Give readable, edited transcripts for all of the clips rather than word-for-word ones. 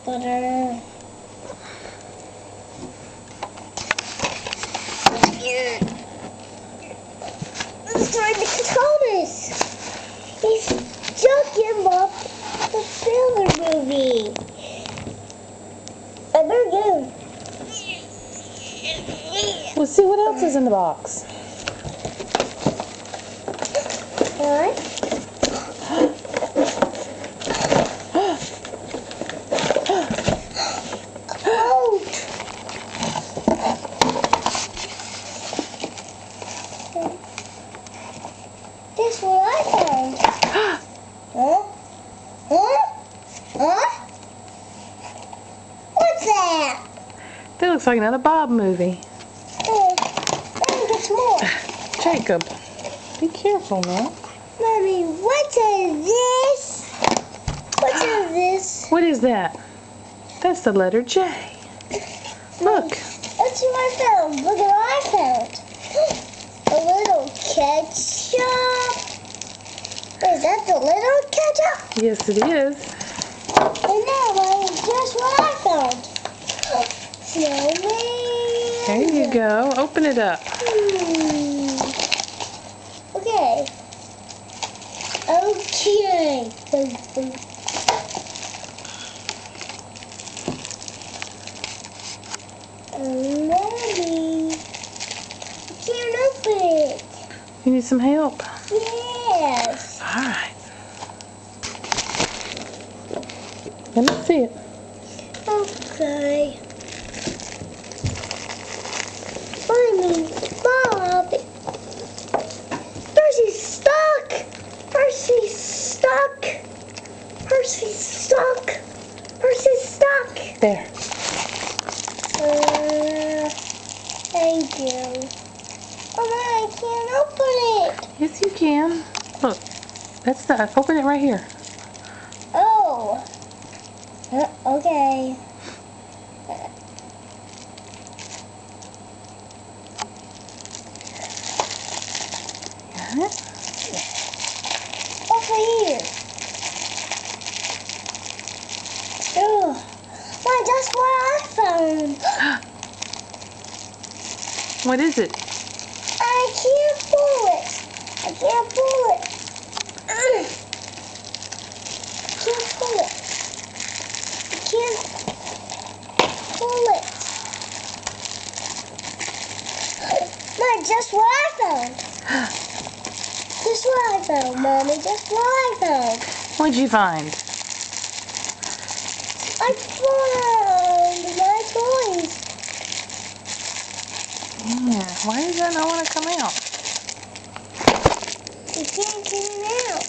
butter. Let's try the Thomas. He's joking about the Sailor movie. I better get him. Let's see what else is in the box. What? Oh! This is what I found. Huh? Huh? Huh? What's that? That looks like another Bob movie. Oh, let me get some more. Jacob, be careful, man. Mommy, what is this? What is this? What is that? That's the letter J. Look. That's what I found. Look what I found. A little ketchup. Is that the little ketchup? Yes, it is. And now, Mommy, guess what I found? Snowman. There you go. Open it up. Okay. Okay. Mommy, I can't open it. You need some help? Yes. All right. Let me see it. Okay. Mommy, Bob. Percy's stuck. Percy's stuck. Percy's stuck. Percy's stuck. There. Thank you. Oh, I can't open it. Yes, you can. Look. That's the. Open it right here. Oh. Okay. Got it? Over here. Oh. Why, that's what I found. What is it? I can't pull it. I can't pull it. Can't pull it. I can't pull it. Mom, just what I found. Just what I found, Mommy. Just what I found. What'd you find? I found my toys. Yeah. Why does that not want to come out? You can't get it out.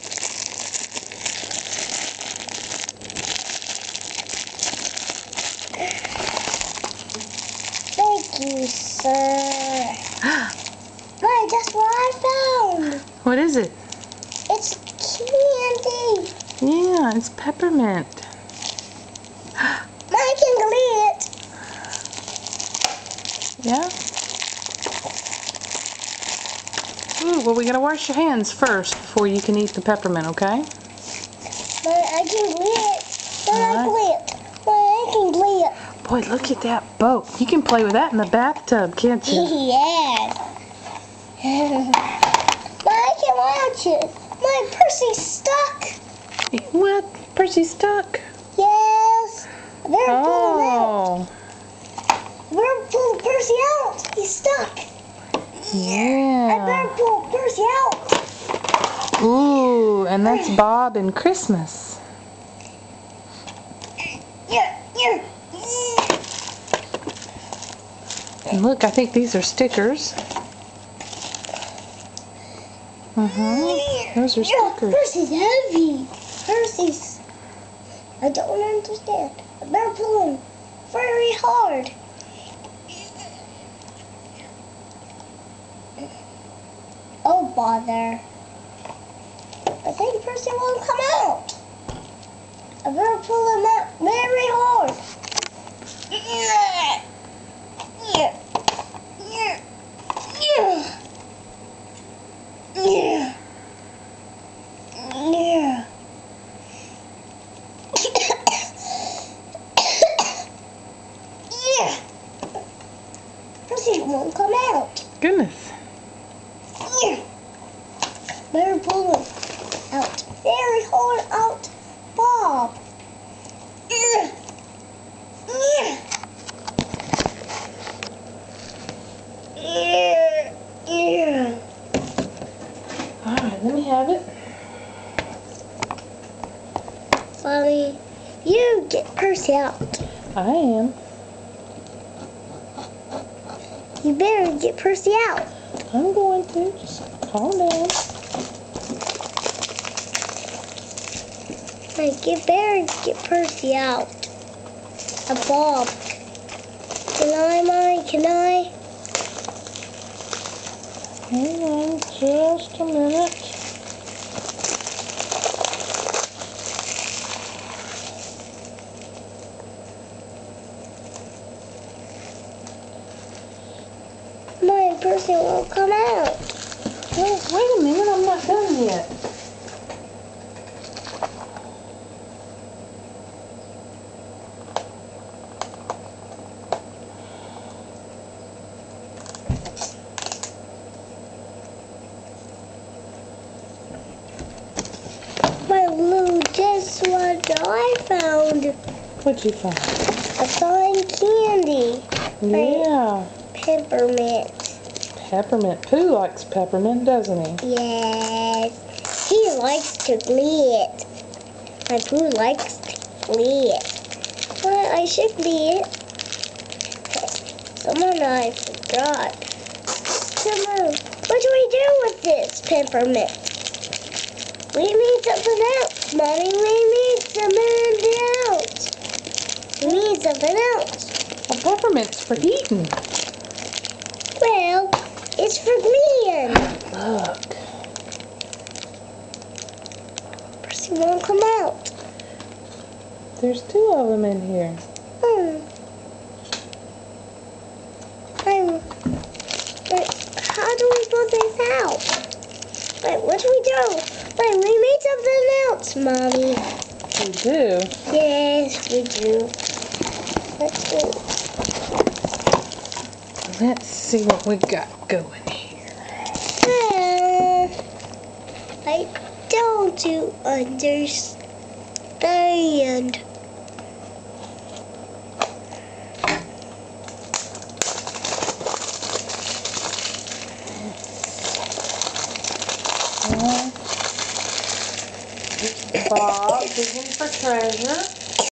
Thank you, sir. Mom, that's what I found. What is it? It's candy. Yeah, it's peppermint. Mom, I can delete it. Yeah? Ooh, well, we gotta wash your hands first before you can eat the peppermint, okay? Mom, I can delete it. Mom, I Alright. delete it. Mom, I can delete it. Boy, look at that boat. You can play with that in the bathtub, can't you? Yes. Mom, I can watch it. My Percy's stuck. What? Percy's stuck? Yes. I better pull him out. Oh. I better pull Percy out. He's stuck. I Yeah. better pull Percy out. Ooh, and that's Bob and Christmas. Yeah. And look, I think these are stickers. Those are stickers. Percy's heavy. Percy's. I don't understand. I better pull him very hard. Oh, bother. I think Percy won't come out. I better pull him out very hard. Goodness. Yeah. Better pull it out. Very hard out, Bob. Yeah. Yeah. Yeah. Yeah. Alright, let me have it. Mommy, you get Percy out. I am. You better get Percy out. I'm going to. Just calm down. Like, you better get Percy out. A Bob. Can I, Mommy? Can I? Hang on just a minute. My Percy won't come out. Well, wait a minute, I'm not done yet. My Lou, guess what I found? What'd you find? I found candy. Yeah, Peppermint. peppermint. Pooh likes peppermint, doesn't he? Yes. He likes to glit. My Pooh likes to glit. Well, I should glit. Someone I forgot. Someone, what do we do with this peppermint? We need something else, Mommy. We need something else. We need something else. Well, peppermint's for eating. Well, it's for Glenn. Look. Percy won't come out. There's 2 of them in here. Wait, how do we put this out? Wait, what do we do? Wait, we made something else, Mommy. We do. Yes, we do. Let's do. Let's see what we got going here. I don't you understand? Bob digging for treasure.